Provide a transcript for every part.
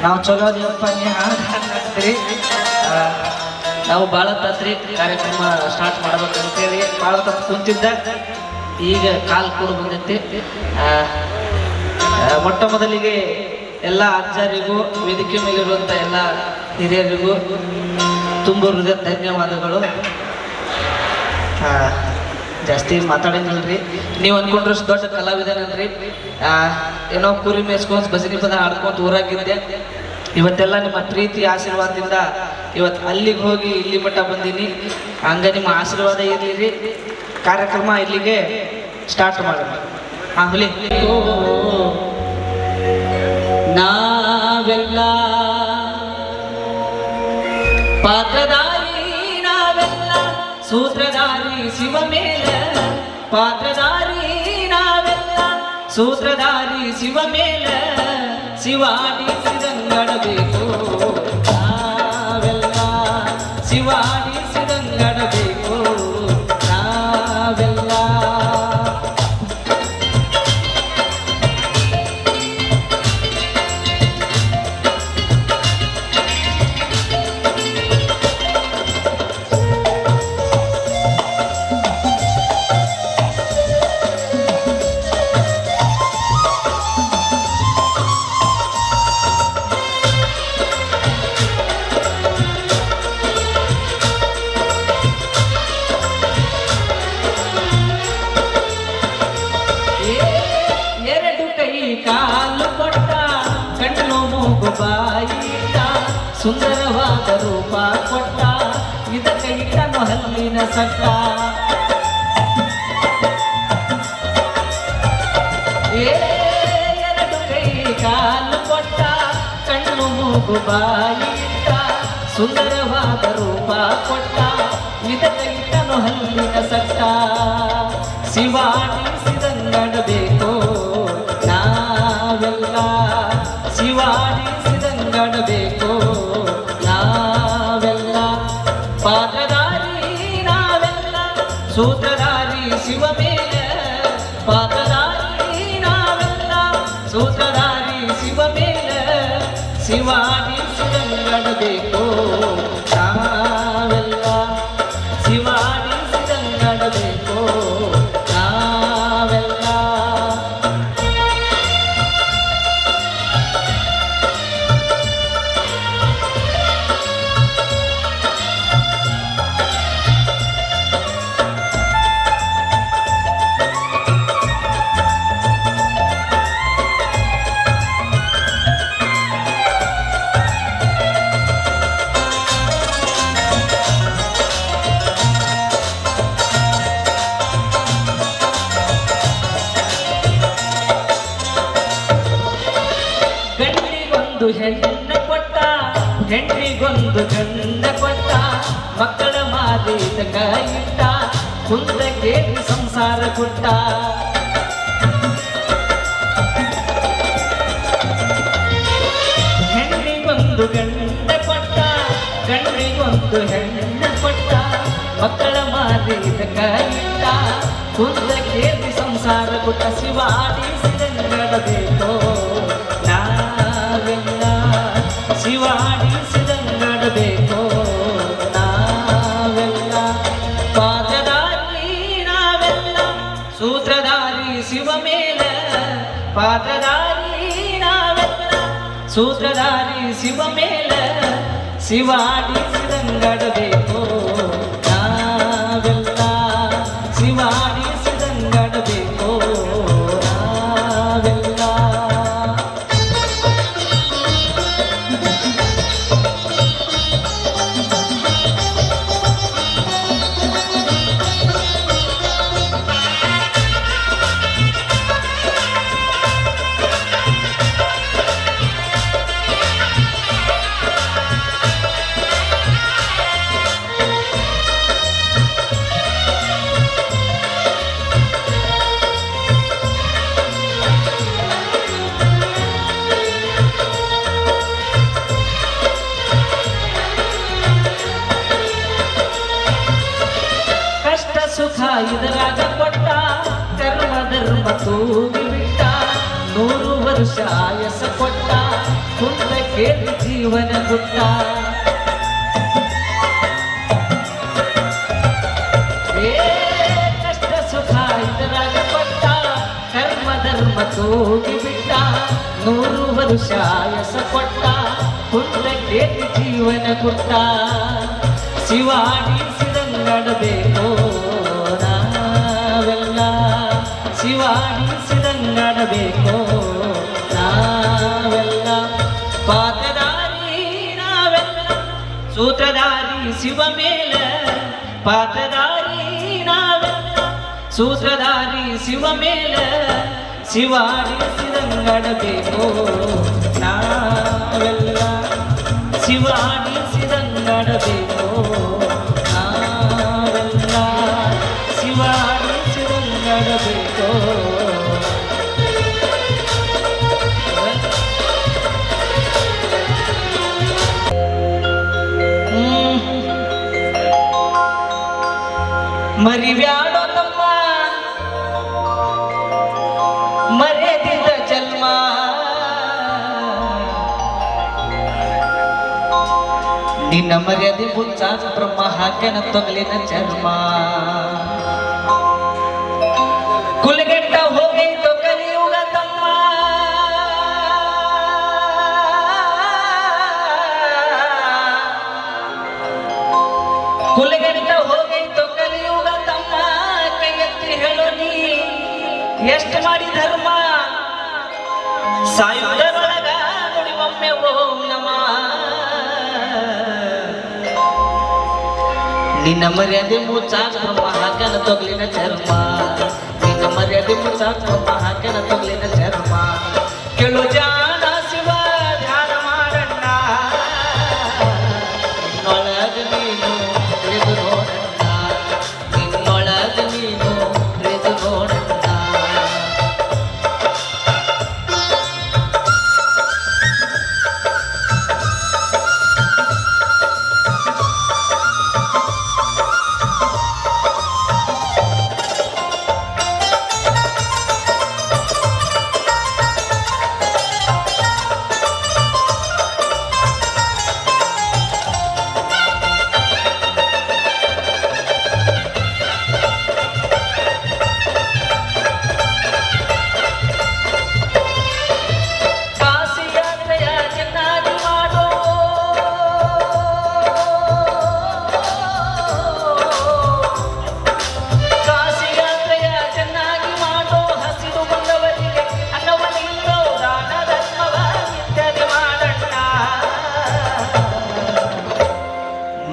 ನಾವು ಚಲೋ ಅದೀವಪ್ಪ ನೀವು ಹಾಡ್ತೀರಿ. ನಾವು ಭಾಳ ತತ್ರಿ ಕಾರ್ಯಕ್ರಮ ಸ್ಟಾರ್ಟ್ ಮಾಡ್ಬೇಕಂತೇಳಿ ಭಾಳ ತತ್ತು ಕುಂತಿದ್ದ. ಈಗ ಕಾಲು ಕೂಡ ಬಂದೈತಿ. ಮೊಟ್ಟ ಮೊದಲಿಗೆ ಎಲ್ಲ ಅಜ್ಜರಿಗೂ ವೇದಿಕೆ ಮೇಲಿರುವಂಥ ಎಲ್ಲ ಹಿರಿಯರಿಗೂ ತುಂಬ ಹೃದಯ ಧನ್ಯವಾದಗಳು. ಜಾಸ್ತಿ ಮಾತಾಡಂಗಿಲ್ರಿ. ನೀವು ಅನ್ಕೊಂಡ್ರಷ್ಟು ದೊಡ್ಡ ಕಲಾವಿದನಲ್ರಿ. ಏನೋ ಕುರಿ ಮೇಸ್ಕೊಂತ ಭಜನಿ ಪದ ಆಡ್ಕೊಂತ ಊರಾಗಿದ್ದೆ. ಇವತ್ತೆಲ್ಲ ನಿಮ್ಮ ಪ್ರೀತಿ ಆಶೀರ್ವಾದದಿಂದ ಇವತ್ತು ಅಲ್ಲಿಗೆ ಹೋಗಿ ಇಲ್ಲಿ ಮಟ್ಟ ಬಂದೀನಿ. ಹಂಗ ನಿಮ್ಮ ಆಶೀರ್ವಾದ ಇರಲಿ. ಕಾರ್ಯಕ್ರಮ ಇಲ್ಲಿಗೆ ಸ್ಟಾರ್ಟ್ ಮಾಡೋಣ. ಹುಲಿ ನಾವೆಲ್ಲ ಪಾತ್ರಧಾರಿ, ನಾವೆಲ್ಲ ಸೂತ್ರಧಾರಿ ಶಿವ ಮೇಲ ಪಾತ್ರಧಾರಿ, ನಾವೆಲ್ಲ ಸೂತ್ರಧಾರಿ ಶಿವ ಮೇಲ ಶಿವಾಡಿಸಿದಂಗಡಬೇಕು. ನಾವೆಲ್ಲ ಶಿವಾಡಿಸಿದಂಗಡಬೇಕು. ನಾವೆಲ್ಲ ಕಾಲು ಕೊಟ್ಟ ಕಣ್ಣು ಮೂಗು ಬಾಯಿಟ ಸುಂದರವಾದ ರೂಪ ಕೊಟ್ಟ ಇದಕ್ಕೆ ಇಟ್ಟನು ಹಲ್ಲಿನ ಸಟ್ಟ. ಎರಡು ಕೈ ಕಾಲು ಕೊಟ್ಟ ಕಣ್ಣು ಮೂಗು ಬಾಯಿಟ ಸುಂದರವಾದ ರೂಪ ಕೊಟ್ಟ ಇದಕ್ಕೆ ಇಟ್ಟನು ಹಲ್ಲಿನ ಸಟ್ಟ. ಶಿವಾಡಿಸಿದಂಗಡಬೇಕು. ನಾವೆಲ್ಲ ಶಿವಾಡಿಸಿದಂಗಡಬೇಕು. ನಾವೆಲ್ಲ ಪಾತ್ರಧಾರಿ, ನಾವೆಲ್ಲ ಸೂತ್ರಧಾರಿ ಶಿವ ಮೇಲ ಪಾತ್ರಧಾರಿ, ನಾವೆಲ್ಲ ಸೂತ್ರಧಾರಿ ಶಿವ ಮೇಲ ಶಿವಾಡಿಸಿದಂಗಡಬೇಕು. ನಾವೆಲ್ಲ ಶಿವಾಡಿಸಿದಂಗಡಬೇಕು. ನಾವೆಲ್ಲ ಹೆಣ್ಣ ಕೊಟ್ಟ ಹೆಣ್ಣಿಗೊಂದು ಗಂಡ ಕೊಟ್ಟ ಮಕ್ಕಳ ಮಾರಿದ ಕಾಯಿಟ್ಟ ಕುಂದ ಕೇಳಿ ಸಂಸಾರ ಕೊಟ್ಟ. ಹೆಣ್ಣಿಗೊಂದು ಗಂಡ ಕೊಟ್ಟ ಗಂಡಿಗೊಂದು ಹೆಣ್ಣ ಕೊಟ್ಟ ಮಕ್ಕಳ ಮಾರಿದ ಕಾಯಿಟ್ಟ ಕುಂದ ಕೇಳಿ ಸಂಸಾರ ಕೊಟ್ಟ. ಶಿವಾಡಿಸಿದಂಗಡಬೇಕು. ನಾವೆಲ್ಲ ಶಿವಾಡಿಸಿದಂಗಡಬೇಕು. ನಾವೆಲ್ಲ ಪಾತ್ರಧಾರಿ, ನಾವೆಲ್ಲ ಸೂತ್ರಧಾರಿ ಶಿವ ಮೇಲ ಪಾತ್ರಧಾರಿ, ನಾವೆಲ್ಲ ಸೂತ್ರಧಾರಿ ಶಿವ ಮೇಲ ಶಿವಾಡಿಸಿದಂಗಡಬೇಕು. ನಾವೆಲ್ಲ ಶಿವಾಡಿಸಿದಂಗಡಬೇಕು. ನಾವೆಲ್ಲ ಸುಖ ಇದರಾಗ ಕೊಟ್ಟ ಕರ್ಮ ಧರ್ಮ ತೂಗಿ ಬಿಟ್ಟ 100 ವರ್ಷ ಆಯಸ ಕೊಟ್ಟ ಕುಂದಕ್ಕೆ ಕೇಳಿ ಜೀವನ ಗುಟ್ಟ ಕಷ್ಟ ಸುಖ ಇದರಾಗ ಪಟ್ಟ ಕರ್ಮ ಧರ್ಮ ತೂಗಿ ಬಿಟ್ಟ 100 ವರುಷ ಆಯಸ ಕೊಟ್ಟ ಪುಟ್ಟ ಕೇಳಿ ಜೀವನ ಗುಟ್ಟ ಶಿವಾಡಿಸಿದಂಗಡಬೇಕು ನಾವೆಲ್ಲ ಶಿವಾಡಿಸಿದಂಗಡಬೇಕು ನಾವೆಲ್ಲ ಪಾತ್ರಧಾರಿ ನಾವೆಲ್ಲ ಸೂತ್ರಧಾರಿ ಶಿವ ಮೇಲ ಪಾತ್ರಧಾರಿ ನಾವೆಲ್ಲ ಸೂತ್ರಧಾರಿ ಶಿವ ಮೇಲ ಶಿವಾಡಿಸಿದಂಗಡಬೇಕು ನಾವೆಲ್ಲ ಶಿವಾಡಿಸಿದಂಗಡಬೇಕು ನಾವೆಲ್ಲ ಶಿವಾಡಿಸಿದಂಗಡಬೇಕು ಮರಿಬ್ಯಾಡೋ ತಮ್ಮ ಮರೆದಿದ್ದ ಜನ್ಮ ನಿನ್ನ ಮರ್ಯಾದೆ ಮುಚ್ಚಾಕ ಬ್ರಹ್ಮ ಹಾಕ್ಯನ ತೊಗಲಿನ ಚರ್ಮ ಕುಲಗೆಟ್ಟ ಹೋಗೈತು ಕಲಿಯುಗ ತಮ್ಮ ಕುಲಗೆಟ್ಟ ಹೋಗೈತು ಕಲಿಯುಗ ತಮ್ಮ ಕೈ ಎತ್ತಿ ಹೇಳೋ ನೀ ಎಷ್ಟು ಮಾಡಿ ಧರ್ಮ ಸಾಯುವುದರೊಳಗ ನುಡಿವೊಮ್ಮೆ ಓಂ ನಮಃ ನಿನ್ನ ಮರ್ಯಾದೆ ಮುಚ್ಚಾಕ ಬ್ರಹ್ಮ ಹಾಕನ ತೊಗಲಿನ ಚರ್ಮ ನಿನ್ನ ಮರ್ಯಾದೆ ಮುಚ್ಚಾಕ ಬ್ರಹ್ಮ ಹಾಕನ ತೊಗಲಿನ ಚರ್ಮ ಕೇಳು ಜಾನ ಶಿವ ಧ್ಯಾನ ಮಾಡಣ್ಣ ನಿನ್ನೊಳಗ ನೀನು ತಿಳಿದು ನೋಡಣ್ಣ ನಿನ್ನೊಳಗ ನೀನು ತಿಳಿದು ನೋಡಣ್ಣ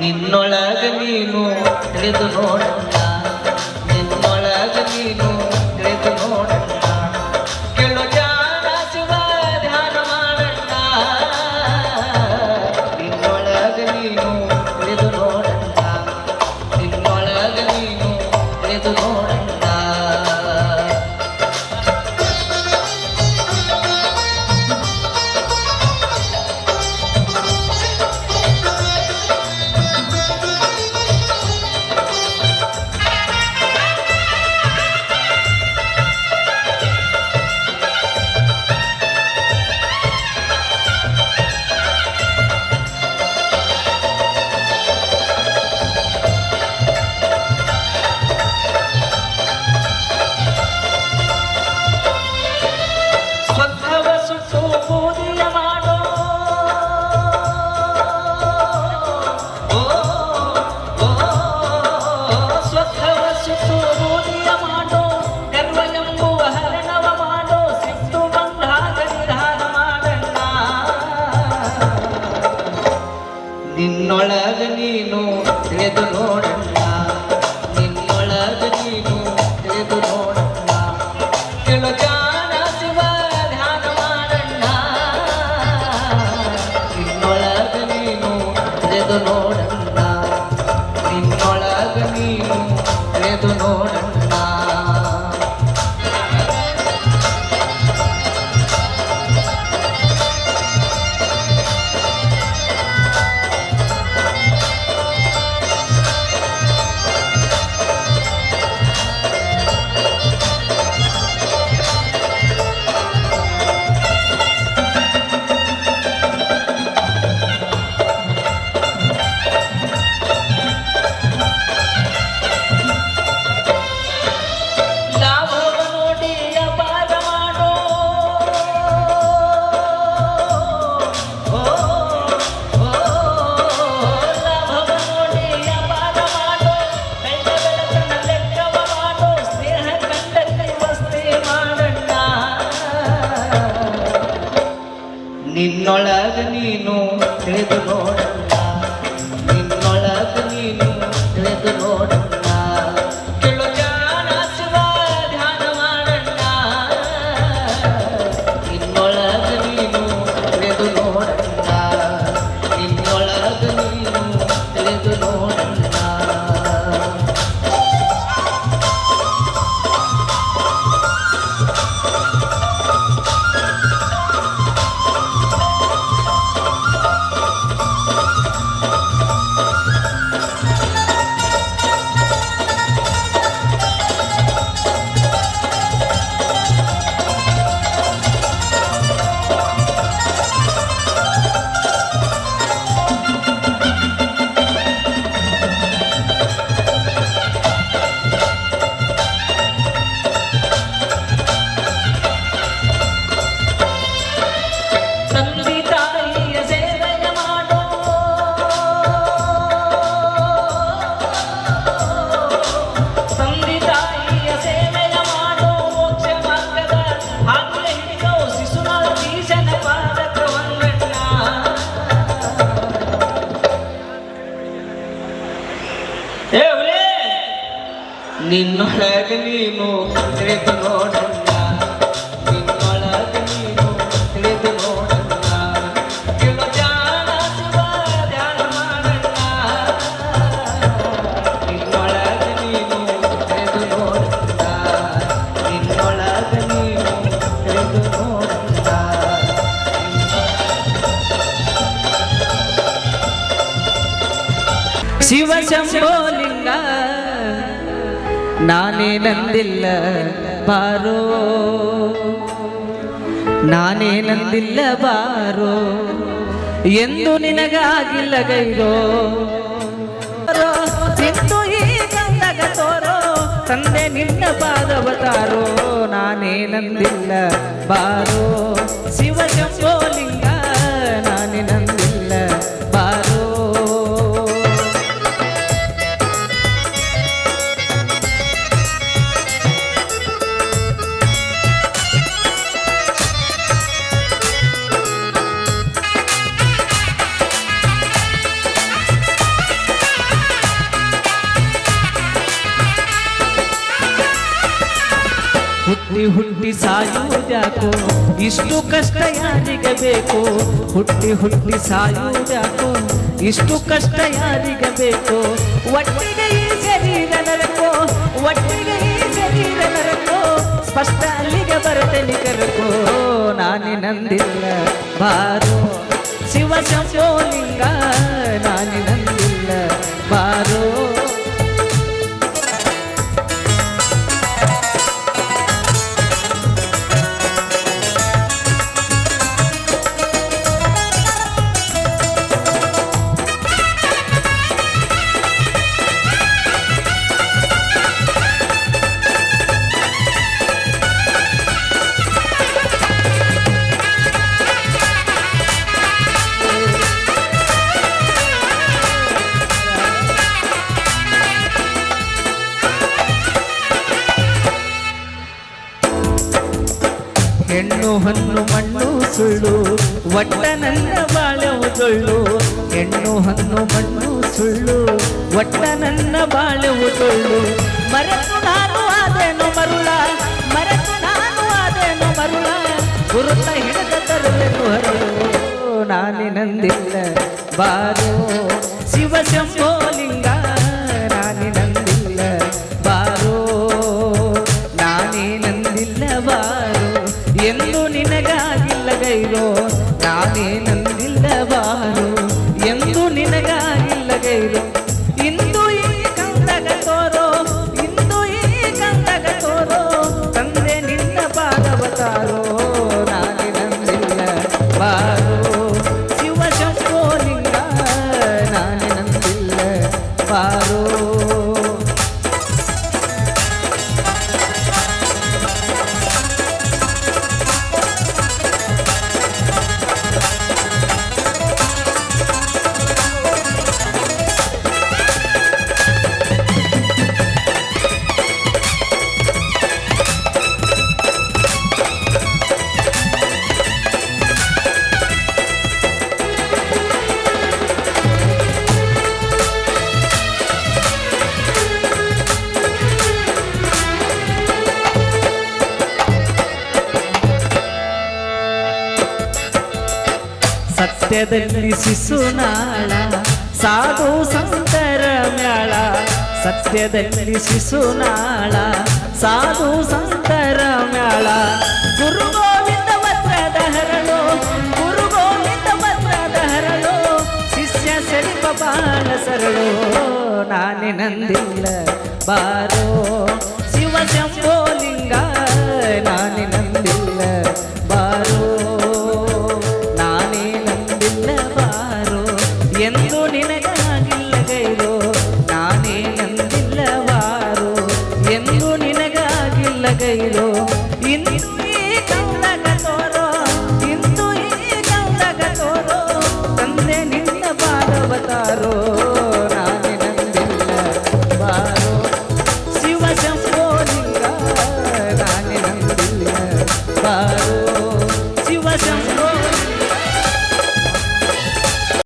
ನಿನ್ನೊಳಗ ನೀನು ತಿಳಿದು ನೋಡಣ್ಣ ನಿನ್ನೊಳಗ ನೀನು ತಿಳಿದು ನೋಡಣ್ಣ ಕೇಳು ಜಾನ ಶಿವ ಧ್ಯಾನ ಮಾಡಣ್ಣ ನಿನ್ನೊಳಗ ನೀನು ತಿಳಿದು ನೋಡಣ್ಣ ನಿನ್ನೊಳಗ ನೀನು ತಿಳಿದು ನೋಡಣ್ಣ ನಿನ್ನೊಳಗ ನೀನು ತಿಳಿದು ನೋಡಣ್ಣ ನಿನ್ನೊಳಗ ನೀನು ತಿಳಿದು ನೋಡಣ್ಣ ಕೇಳು ಜಾನ ಶಿವ ಧ್ಯಾನ ಮಾಡಣ್ಣ ನಿನ್ನೊಳಗ ನೀನು ತಿಳಿದು ನೋಡಣ್ಣ ನಿನ್ನೊಳಗ ನೀನು ತಿಳಿದು ನೋಡಣ್ಣ ನಿನ್ನೊಳಗ ನೀನು ತಿಳಿದು ನೋಡಣ್ಣ, ನಿನ್ನೊಳಗ ನೀನು ತಿಳಿದು ನೋಡಣ್ಣ, ಕೇಳು ಜ್ಞಾನ ಶಿವ ಧ್ಯಾನ ಮಾಡಣ್ಣ, ನಿನ್ನೊಳಗ ನೀನು ತಿಳಿದು ನೋಡಣ್ಣ, ನಿನ್ನೊಳಗ ನೀನು ತಿಳಿದು ನೋಡಣ್ಣ. ನಿನ್ನೊಳಗ ನೀನು ತಿಳಿದು ನೋಡಣ್ಣ, ನಿನ್ನೊಳಗ ನೀನು ತಿಳಿದು ನೋಡಣ್ಣ, ಕೇಳು ಧ್ಯಾನ ಶಿವ ಧ್ಯಾನ ಮಾಡಣ್ಣ, ನಿನ್ನೊಳಗ ನೀನು ತಿಳಿದು ನೋಡಣ್ಣ, ನಿನ್ನೊಳಗ ನೀನು ತಿಳಿದು ನೋಡಣ್ಣ. ಶಿವ ಶಂಭೋಲಿಂಗ ನಾನೇ ನಂದಿಲ್ಲ ಬಾರೋ, ನಾನೇ ನಂದಿಲ್ಲ ಬಾರೋ, ಎಂದು ನಿನಗಾಗಿಲ್ಲ ಗೈರೋ, ಸಿಂಧು ಈ ಗಂಧಗ ತೋರೋ, ತಂದೆ ನಿನ್ನ ಪಾದವತಾರೋ, ನಾನೇ ನಂದಿಲ್ಲ ಬಾರೋ, ಶಿವ ಶಂಭೋಲಿಂಗ ನಾನೇ ನಂದಿಲ್ಲ ಬಾರೋ. ಹುಟ್ಟಿ ಹುಟ್ಟಿ ಸಾಯುವುದ್ಯಾಕೋ ಇಷ್ಟು ಕಷ್ಟ ಯಾರಿಗೆ ಬೇಕು, ಹುಟ್ಟಿ ಹುಟ್ಟಿ ಸಾಯುವುದ್ಯಾಕೋ ಇಷ್ಟು ಕಷ್ಟ ಯಾರಿಗೆ ಬೇಕು, ಒಟ್ಟಿಗೆ ಈ ಶರೀರ ನರಕೋ, ಒಟ್ಟಿಗೆ ಈ ಶರೀರ ನರಕೋ, ಸ್ಪಷ್ಟ ಅಲ್ಲಿಗೆ ಬರ್ತೇನೆ ಕರಕೋ, ನಾನೇ ನಂದಿಲ್ಲ ಬಾರೋ, ಶಿವ ಶಂಭೋಲಿಂಗ ನಾನೇ ನಂದಿಲ್ಲ ಬಾರೋ. ಹೆಣ್ಣು ಹಣ್ಣು ಮಣ್ಣು ಸುಳ್ಳು ಒಟ್ಟ ನನ್ನ ಬಾಳೆವು ತೊಳ್ಳು, ಹೆಣ್ಣು ಹಣ್ಣು ಮಣ್ಣು ಸುಳ್ಳು ಒಟ್ಟ ನನ್ನ ಬಾಳೆವು ತೊಳ್ಳು, ಮರೆತು ನಾನು ಆದೇನು ಮರುಳ, ಮರೆತು ನಾನು ಆದೇನು ಮರುಳ, ಗುರುತ ಹಿಡಿದ ತರುವೆನು ಹರಳು, ನಾನೇ ನಂದಿಲ್ಲ ಬಾರೋ, ಶಿವ ಶಂಭೋಲಿಂಗ ನಾನೇ ನಂದಿಲ್ಲ ಬಾರೋ, ನಾನೇ ನಂದಿಲ್ಲ ಬಾರೋ, ಎಂದು ನಿನಗಾಗಿಲ್ಲ ಗೈರೋ, ನಾನೇ ನಂದಿಲ್ಲ ಬಾರೋ, ಎಂದು ನಿನಗಾಗಿಲ್ಲ ಗೈರೋ, ಇಂದು ಈ ಕಂದಗ ತೋರೋ, ಇಂದು ಈ ಕಂದಗ ತೋರೋ, ತಂದೆ ನಿನ್ನ ಪಾದವತಾರೋ, ನಾನೇ ನಂದಿಲ್ಲ ಬಾರೋ, ಶಿವ ಶಂಭೋಲಿಂಗ ನಾನೇ ನಂದಿಲ್ಲ ಬಾರೋ. ಸತ್ಯದಲ್ಲಿ ಶಿಶುನಾಳ ಸಾಧು ಸಂತರ ಮ್ಯಾಳ ಸತ್ಯದಲ್ಲಿ ಶಿಶುನಾಳ ಸಾಧು ಸಂತರ ಮ್ಯಾಳ ಗುರು ಗೋವಿಂದ ವಜ್ರದ ಹರಳು ಗುರು ಗೋವಿಂದ ವಜ್ರದ ಹರಳು ಶಿಷ್ಯ ಸೆಳಿಪ ಬಾಳ ಸರಳು ನಾನೇ ನಂದಿಲ್ಲ ಬಾರೋ ಶಿವ ಶಂಭೋಲಿಂಗ ನಾನೇ ನಂದಿಲ್ಲ ಬಾರೋ ನಾನೇ ನಂದಿಲ್ಲ ಬಾರೋ ಎಂದು ನಿನಗಾಗಿಲ್ಲ ಗೈರೋ ನಾನೇ ನಂದಿಲ್ಲ ಬಾರೋ ಎಂದು ನಿನಗಾಗಿಲ್ಲ ಗೈರೋ